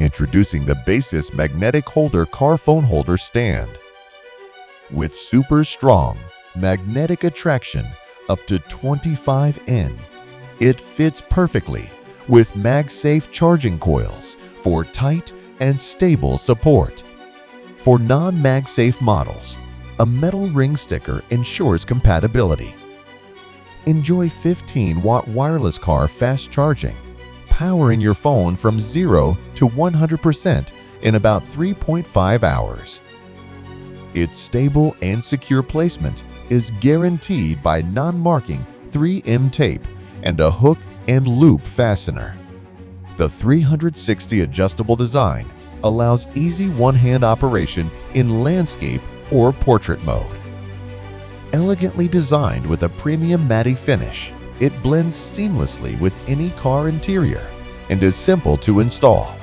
Introducing the Baseus Magnetic Holder Car Phone Holder Stand. With super strong magnetic attraction up to 25 N, it fits perfectly with MagSafe charging coils for tight and stable support. For non-MagSafe models, a metal ring sticker ensures compatibility. Enjoy 15-watt wireless car fast charging, powering your phone from 0 to 100% in about 3.5 hours. Its stable and secure placement is guaranteed by non-marking 3M tape and a hook and loop fastener. The 360 adjustable design allows easy one-hand operation in landscape or portrait mode. Elegantly designed with a premium matte finish, it blends seamlessly with any car interior and is simple to install.